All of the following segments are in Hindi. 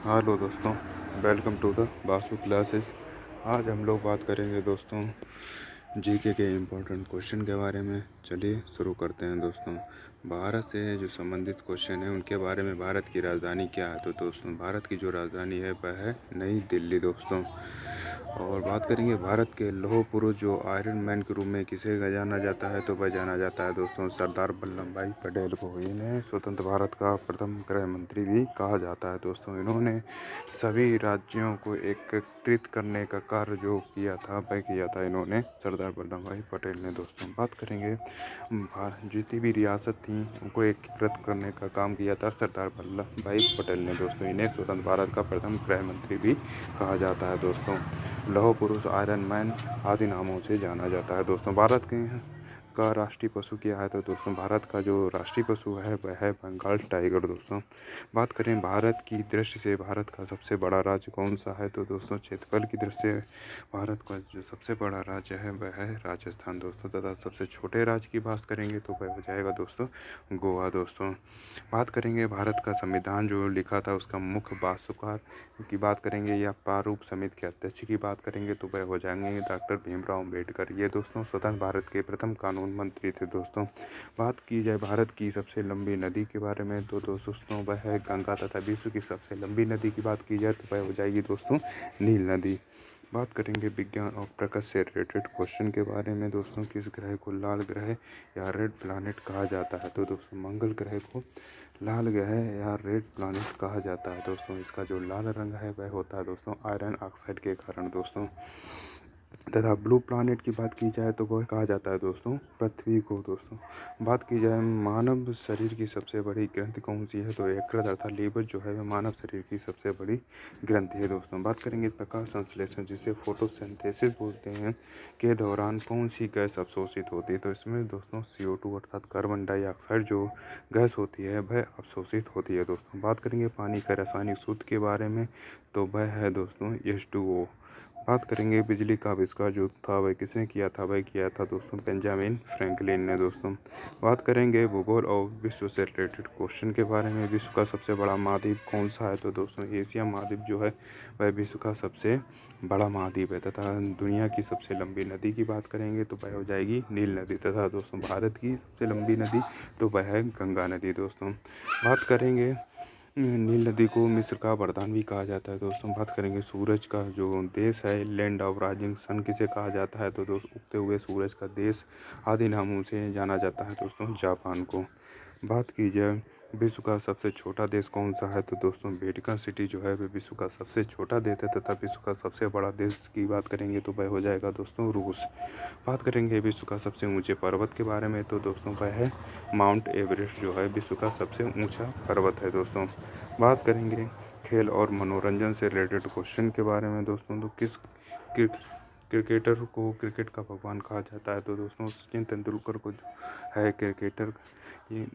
हेलो दोस्तों, welcome to the Basu classes. आज हम लोग बात करेंगे दोस्तों जीके के इम्पोर्टेंट क्वेश्चन के बारे में। चलिए शुरू करते हैं दोस्तों। भारत से जो संबंधित क्वेश्चन है उनके बारे में। भारत की राजधानी क्या है? तो दोस्तों भारत की जो राजधानी है वह है नई दिल्ली दोस्तों। और बात करेंगे भारत के लौह पुरुष जो आयरन मैन के रूप में किसे जाना जाता है? तो वह जाना जाता है दोस्तों सरदार वल्लभ भाई पटेल को। इन्हें स्वतंत्र भारत का प्रथम गृह मंत्री भी कहा जाता है दोस्तों। इन्होंने सभी राज्यों को एकत्रित करने का कार्य जो किया था वह किया था इन्होंने सरदार वल्लभ भाई पटेल ने दोस्तों। बात करेंगे जितनी भी रियासत थी उनको एकीकृत करने का काम किया था सरदार वल्लभ भाई पटेल ने दोस्तों। इन्हें स्वतंत्र भारत का प्रथम गृह मंत्री भी कहा जाता है दोस्तों। लौह पुरुष, आयरन मैन आदि नामों से जाना जाता है दोस्तों। भारत के का राष्ट्रीय पशु क्या है? तो दोस्तों भारत का जो राष्ट्रीय पशु है वह है बंगाल टाइगर दोस्तों। बात करें भारत की दृष्टि से भारत का सबसे बड़ा राज्य कौन सा है? तो दोस्तों क्षेत्रफल की दृष्टि से भारत का जो सबसे बड़ा राज्य है वह है राजस्थान दोस्तों। तथा सबसे छोटे राज्य की बात करेंगे तो वह हो जाएगा दोस्तों गोवा दोस्तों। बात करेंगे भारत का संविधान जो लिखा था उसका मुख्य भाष्यकार की बात करेंगे या प्रारूप समिति के अध्यक्ष की बात करेंगे तो वह हो जाएंगे डॉक्टर भीमराव अम्बेडकर। ये दोस्तों स्वतंत्र भारत के प्रथम कानून मंत्री थे दोस्तों। बात की जाए भारत की सबसे लंबी नदी के बारे में तो दोस्तों वह है गंगा। तथा विश्व की सबसे लंबी नदी की बात की जाए तो वह हो जाएगी दोस्तों नील नदी। बात करेंगे विज्ञान और प्रकाश से रिलेटेड क्वेश्चन के बारे में दोस्तों। किस ग्रह को लाल ग्रह या रेड प्लैनेट कहा जाता है? तो दोस्तों मंगल ग्रह को लाल ग्रह या रेड प्लैनेट कहा जाता है दोस्तों। इसका जो लाल रंग है वह होता है दोस्तों आयरन ऑक्साइड के कारण दोस्तों। तथा ब्लू प्लैनेट की बात की जाए तो वह कहा जाता है दोस्तों पृथ्वी को दोस्तों। बात की जाए मानव शरीर की सबसे बड़ी ग्रंथि कौन सी है? तो यकृत अर्थात लीवर जो है वह मानव शरीर की सबसे बड़ी ग्रंथि है दोस्तों। बात करेंगे प्रकाश संश्लेषण जिसे फोटोसिंथेसिस बोलते हैं के दौरान कौन सी गैस अवशोषित होती है? तो इसमें दोस्तों CO2 अर्थात कार्बन डाइऑक्साइड जो गैस होती है वह अवशोषित होती है दोस्तों। बात करेंगे पानी का रासायनिक सूत्र के बारे में तो वह है दोस्तों H2O। बात करेंगे बिजली का आविष्कार जो था वह किसने किया था? वह किया था दोस्तों बेंजामिन फ्रैंकलिन ने दोस्तों। बात करेंगे भूगोल और विश्व से रिलेटेड क्वेश्चन के बारे में। विश्व का सबसे बड़ा महाद्वीप कौन सा है? तो दोस्तों एशिया महाद्वीप जो है वह विश्व का सबसे बड़ा महाद्वीप है। तथा दुनिया की सबसे लंबी नदी की बात करेंगे तो वह हो जाएगी नील नदी। तथा दोस्तों भारत की सबसे लंबी नदी तो वह है गंगा नदी दोस्तों। बात करेंगे नील नदी को मिस्र का वरदान भी कहा जाता है दोस्तों। बात करेंगे सूरज का जो देश है लैंड ऑफ राइजिंग सन किसे कहा जाता है? तो दोस्तों उगते हुए सूरज का देश आदि नामों से जाना जाता है दोस्तों जापान को। बात की जाए विश्व का सबसे छोटा देश कौन सा है? तो दोस्तों वेटिकन सिटी जो है वह विश्व का सबसे छोटा देश है। तथा विश्व का सबसे बड़ा देश की बात करेंगे तो वह हो जाएगा दोस्तों रूस। बात करेंगे विश्व का सबसे ऊंचे पर्वत के बारे में तो दोस्तों वह है माउंट एवरेस्ट जो है विश्व का सबसे ऊंचा पर्वत है दोस्तों। बात करेंगे खेल और मनोरंजन से रिलेटेड क्वेश्चन के बारे में दोस्तों। तो किस क्रिकेटर को क्रिकेट का भगवान कहा जाता है? तो दोस्तों सचिन तेंदुलकर को जो है क्रिकेटर ये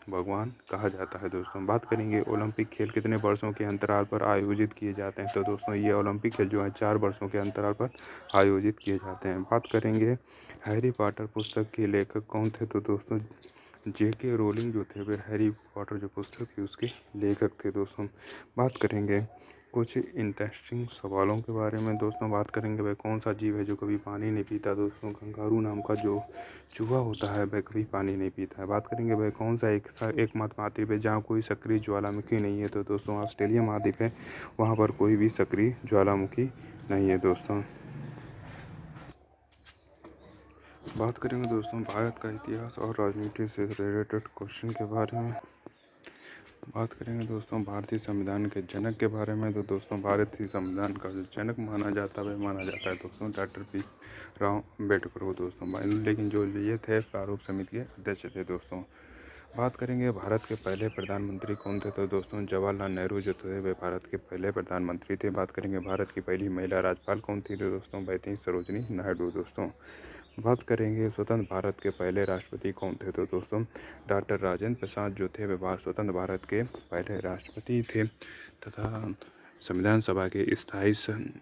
भगवान कहा जाता है दोस्तों। बात करेंगे ओलंपिक खेल कितने वर्षों के अंतराल पर आयोजित किए जाते हैं? तो दोस्तों ये ओलंपिक खेल जो है 4 वर्षों के अंतराल पर आयोजित किए जाते हैं। बात करेंगे हैरी पॉटर पुस्तक के लेखक कौन थे? तो दोस्तों JK रोलिंग जो थे वे हैरी पॉटर जो पुस्तक थी उसके लेखक थे दोस्तों। बात करेंगे कुछ इंटरेस्टिंग सवालों के बारे में दोस्तों। बात करेंगे वह कौन सा जीव है जो कभी पानी नहीं पीता? दोस्तों कंगारू नाम का जो चूहा होता है वह कभी पानी नहीं पीता है। बात करेंगे वह कौन सा एकमात्र महाद्वीप है जहाँ कोई सक्रिय ज्वालामुखी नहीं है? तो दोस्तों ऑस्ट्रेलिया महाद्वीप है, वहाँ पर कोई भी सक्रिय ज्वालामुखी नहीं है दोस्तों। बात करेंगे दोस्तों भारत का इतिहास और राजनीति से रिलेटेड क्वेश्चन के बारे में। बात करेंगे दोस्तों भारतीय संविधान के जनक के बारे में। तो दोस्तों भारतीय संविधान का जो जनक माना जाता है दोस्तों डॉक्टर भीमराव अम्बेडकर को दोस्तों। लेकिन जो ये थे प्रारूप समिति के अध्यक्ष थे दोस्तों। बात करेंगे भारत के पहले प्रधानमंत्री कौन थे? तो दोस्तों जवाहरलाल नेहरू जो थे वे भारत के पहले प्रधानमंत्री थे। बात करेंगे भारत की पहली महिला राज्यपाल कौन थी? तो दोस्तों वह थी सरोजिनी नायडू दोस्तों। बात करेंगे स्वतंत्र भारत के पहले राष्ट्रपति कौन थे? तो दोस्तों डॉक्टर राजेंद्र प्रसाद जो थे वे स्वतंत्र भारत के पहले राष्ट्रपति थे। तथा संविधान सभा के स्थायी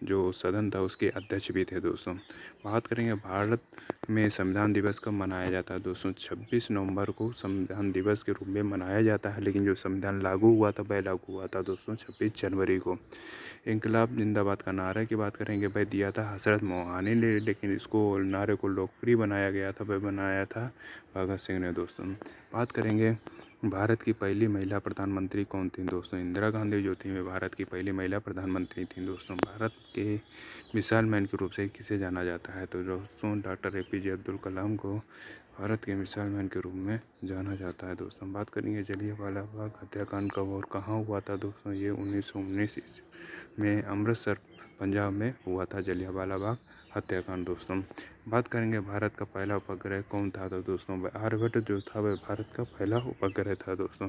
जो सदन था उसके अध्यक्ष भी थे दोस्तों। बात करेंगे भारत में संविधान दिवस कब मनाया जाता है दोस्तों। 26 नवंबर को संविधान दिवस के रूप में मनाया जाता है, लेकिन जो संविधान लागू हुआ था वह लागू हुआ था दोस्तों 26 जनवरी को। इनकलाब जिंदाबाद का नारे की बात करेंगे, वह दिया था हजरत मोहानी ने, लेकिन इसको नारे को लोकप्रिय बनाया गया था, वह बनाया था भगत सिंह ने दोस्तों। बात करेंगे भारत की पहली महिला प्रधानमंत्री कौन थी दोस्तों। इंदिरा गांधी जो थी वे भारत की पहली महिला प्रधानमंत्री थी दोस्तों। भारत के मिसाइल मैन के रूप से किसे जाना जाता है तो दोस्तों डॉक्टर APJ अब्दुल कलाम को भारत के मिसाइल मैन के रूप में जाना जाता है दोस्तों। बात करेंगे जलियांवाला बाग हत्याकांड कब और कहाँ हुआ था दोस्तों। ये 1919 में अमृतसर पंजाब में हुआ था जलियांवाला बाग हत्याकांड दोस्तों। बात करेंगे भारत का पहला उपग्रह कौन था तो दोस्तों आर्यभट्ट जो था वह भारत का पहला उपग्रह था दोस्तों।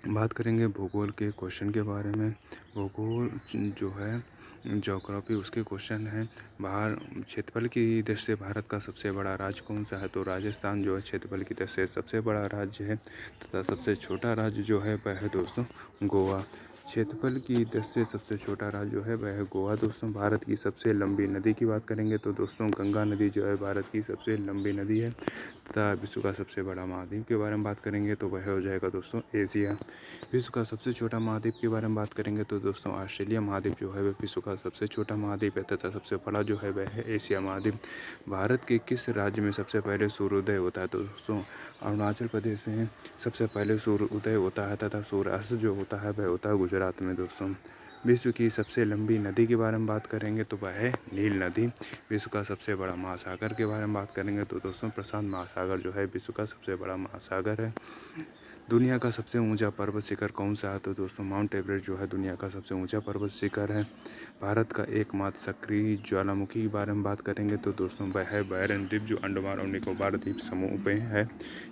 बात करेंगे भूगोल के क्वेश्चन के बारे में। भूगोल जो है ज्योग्राफी उसके क्वेश्चन है। बाहर क्षेत्रफल की दृष्टि से भारत का सबसे बड़ा राज्य कौन सा है तो राजस्थान जो है क्षेत्रफल की दृष्टि से सबसे बड़ा राज्य है, तथा सबसे छोटा राज्य जो है वह है दोस्तों गोवा। क्षेत्रफल की दृष्टि से सबसे छोटा राज्य जो है वह है गोवा दोस्तों। भारत की सबसे लंबी नदी की बात करेंगे तो दोस्तों गंगा नदी जो है भारत की सबसे लंबी नदी है, तथा विश्व का सबसे बड़ा महाद्वीप के बारे में बात करेंगे तो वह हो जाएगा दोस्तों एशिया। विश्व का सबसे छोटा महाद्वीप के बारे में बात करेंगे तो दोस्तों ऑस्ट्रेलिया महाद्वीप जो है वह विश्व का सबसे छोटा महाद्वीप है, तथा सबसे बड़ा जो है वह है एशिया महाद्वीप। भारत के किस राज्य में सबसे पहले सूर्योदय होता है तो दोस्तों अरुणाचल प्रदेश में सबसे पहले सूर्योदय होता है, तथा सूर्यास्त जो होता है वह होता है गुजरात में दोस्तों। विश्व की सबसे लंबी नदी के बारे में बात करेंगे तो वह है नील नदी। विश्व का सबसे बड़ा महासागर के बारे में बात करेंगे तो दोस्तों प्रशांत महासागर जो है विश्व का सबसे बड़ा महासागर है। दुनिया का सबसे ऊंचा पर्वत शिखर कौन सा है तो दोस्तों माउंट एवरेस्ट जो है दुनिया का सबसे ऊंचा पर्वत शिखर है। भारत का एकमात्र सक्रिय ज्वालामुखी के बारे में बात करेंगे तो दोस्तों वह है बैरन द्वीप जो अंडमान और निकोबार द्वीप समूह में है।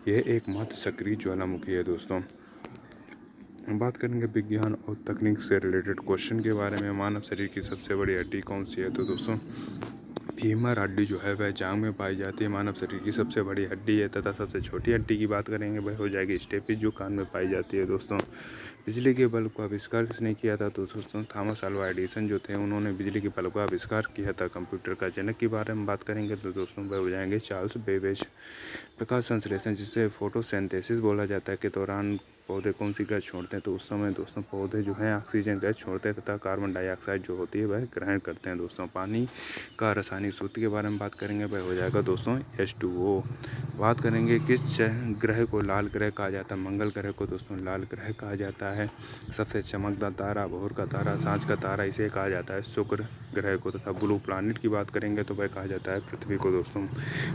यह एकमात्र सक्रिय ज्वालामुखी है दोस्तों। बात करेंगे विज्ञान और तकनीक से रिलेटेड क्वेश्चन के बारे में। मानव शरीर की सबसे बड़ी हड्डी कौन सी है तो दोस्तों फीमर हड्डी जो है वह जांघ में पाई जाती है, मानव शरीर की सबसे बड़ी हड्डी है। तथा सबसे छोटी हड्डी की बात करेंगे वह हो जाएगी स्टेपिस जो कान में पाई जाती है दोस्तों। बिजली के बल्ब का आविष्कार किसने किया था तो दोस्तों थॉमस अल्वा एडिसन जो थे उन्होंने बिजली के बल्ब का आविष्कार किया था। कंप्यूटर का जनक के बारे में बात करेंगे तो दोस्तों वह हो जाएंगे चार्ल्स बेबेज। प्रकाश संश्लेषण जिसे फोटोसिंथेसिस बोला जाता है के दौरान पौधे कौन सी गैस छोड़ते हैं तो उस समय दोस्तों पौधे जो हैं ऑक्सीजन गैस छोड़ते हैं, तथा कार्बन डाइऑक्साइड जो होती है वह ग्रहण करते हैं दोस्तों। पानी का रासायनिक सूत्र के बारे में बात करेंगे वह हो जाएगा दोस्तों H2O। बात करेंगे किस ग्रह को लाल ग्रह कहा जाता है। मंगल ग्रह को दोस्तों लाल ग्रह कहा जाता है। सबसे चमकदार तारा, भोर का तारा, सांझ का तारा इसे कहा जाता है शुक्र ग्रह को। तथा ब्लू प्लानिट की बात करेंगे तो वह कहा जाता है पृथ्वी को दोस्तों।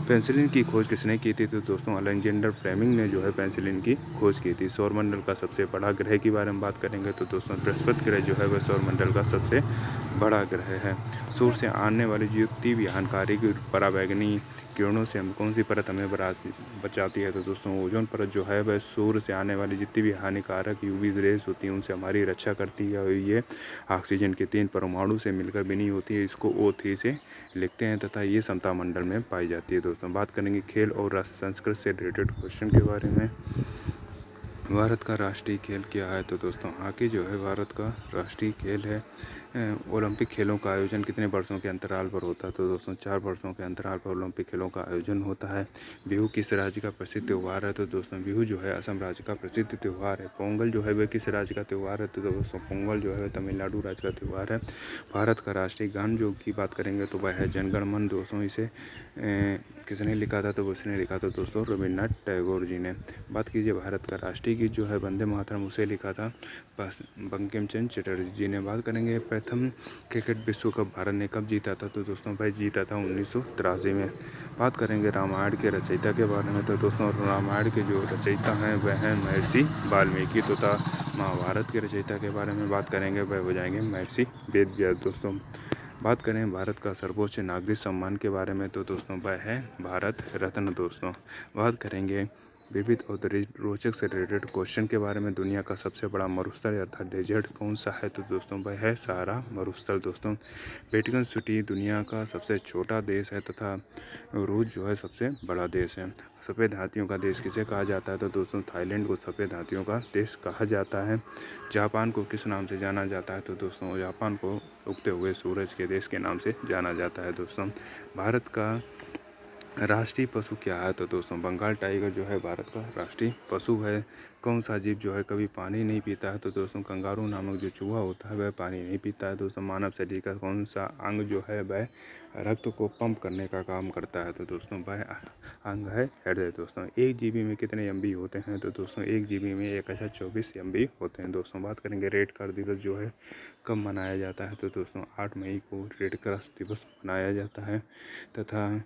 पेंसिलिन की खोज किसने की थी तो दोस्तों अलेक्जेंडर फ्लेमिंग ने जो है पेंसिलिन की खोज की थी। सौरमंडल का सबसे बड़ा ग्रह के बारे में बात करेंगे तो दोस्तों बृहस्पति ग्रह जो है वह सौरमंडल का सबसे बड़ा ग्रह है। सूर्य से आने वाली जितनी भी हानिकारक पराबैंगनी किरणों से हम कौन सी परत हमें बचाती है तो दोस्तों ओजोन परत जो है वह सूर्य से आने वाली जितनी भी हानिकारक यूवी रेज होती हैं उनसे हमारी रक्षा करती है। और ये ऑक्सीजन के 3 परमाणु से मिलकर बनी होती है, इसको O3 से लिखते हैं, तथा ये समता मंडल में पाई जाती है दोस्तों। बात करेंगे खेल और राष्ट्र संस्कृत से रिलेटेड क्वेश्चन के बारे में। भारत का राष्ट्रीय खेल क्या है तो दोस्तों हॉकी जो है भारत का राष्ट्रीय खेल है। ओलंपिक खेलों का आयोजन कितने वर्षों के अंतराल पर होता है तो दोस्तों 4 वर्षों के अंतराल पर ओलंपिक खेलों का आयोजन होता है। बिहू किस राज्य का प्रसिद्ध त्यौहार है तो दोस्तों बिहू जो है असम राज्य का प्रसिद्ध त्यौहार है। पोंगल जो है वह किस राज्य का त्यौहार है तो दोस्तों पोंगल जो है तमिलनाडु राज्य का त्यौहार है। भारत का राष्ट्रीय गान जो की बात करेंगे तो वह है जन गण मन दोस्तों। इसे किसने लिखा था तो उसने लिखा था दोस्तों रविन्द्रनाथ टैगोर जी ने। बात कीजिए भारत का राष्ट्रीय गीत जो है वंदे मातरम उसे लिखा था बंकिम चंद्र चटर्जी जी ने। बात करेंगे प्रथम क्रिकेट विश्व कप भारत ने कब जीता था तो दोस्तों वह जीता था 1983 में। बात करेंगे रामायण के रचयिता के बारे में तो दोस्तों रामायण के जो रचयिता हैं वह हैं महर्षि वाल्मीकि। तथा महाभारत के रचयिता के बारे में बात करेंगे वह हो जाएंगे महर्षि वेदव्यास दोस्तों। बात करें भारत का सर्वोच्च नागरिक सम्मान के बारे में तो दोस्तों वह है भारत रत्न दोस्तों। बात करेंगे विविध और रोचक से रिलेटेड क्वेश्चन के बारे में। दुनिया का सबसे बड़ा मरुस्थल अर्थात डेजर्ट कौन सा है? तो दोस्तों वह है सहारा मरुस्थल। दोस्तों वेटिकन सिटी दुनिया का सबसे छोटा देश है तथा रूस जो है सबसे बड़ा देश है। सफ़ेद हाथियों का देश किसे कहा जाता है? तो दोस्तों थाईलैंड को सफ़ेद हाथियों का देश कहा जाता है। जापान को किस नाम से जाना जाता है? तो दोस्तों जापान को उगते हुए सूरज के देश के नाम से जाना जाता है। दोस्तों भारत का राष्ट्रीय पशु क्या है? तो दोस्तों बंगाल टाइगर जो है भारत का राष्ट्रीय पशु है। कौन सा जीव जो है कभी पानी नहीं पीता है? तो दोस्तों कंगारू नामक जो चूहा होता है वह पानी नहीं पीता है। दोस्तों मानव शरीर का कौन सा अंग जो है वह रक्त को पंप करने का काम करता है? तो दोस्तों वह अंग है हृदय। दोस्तों एक जीबी में कितने एमबी होते हैं? तो दोस्तों एक जीबी में 1024 एमबी होते हैं। दोस्तों बात करेंगे रेड क्रॉस दिवस जो है कब मनाया जाता है? तो दोस्तों 8 मई को रेड क्रॉस दिवस मनाया जाता है। तथा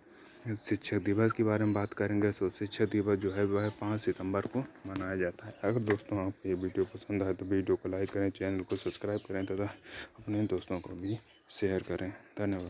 शिक्षक दिवस के बारे में बात करेंगे तो शिक्षक दिवस जो है वह 5 सितंबर को मनाया जाता है। अगर दोस्तों आपको ये वीडियो पसंद आए तो वीडियो को लाइक करें, चैनल को सब्सक्राइब करें तथा अपने दोस्तों को भी शेयर करें। धन्यवाद।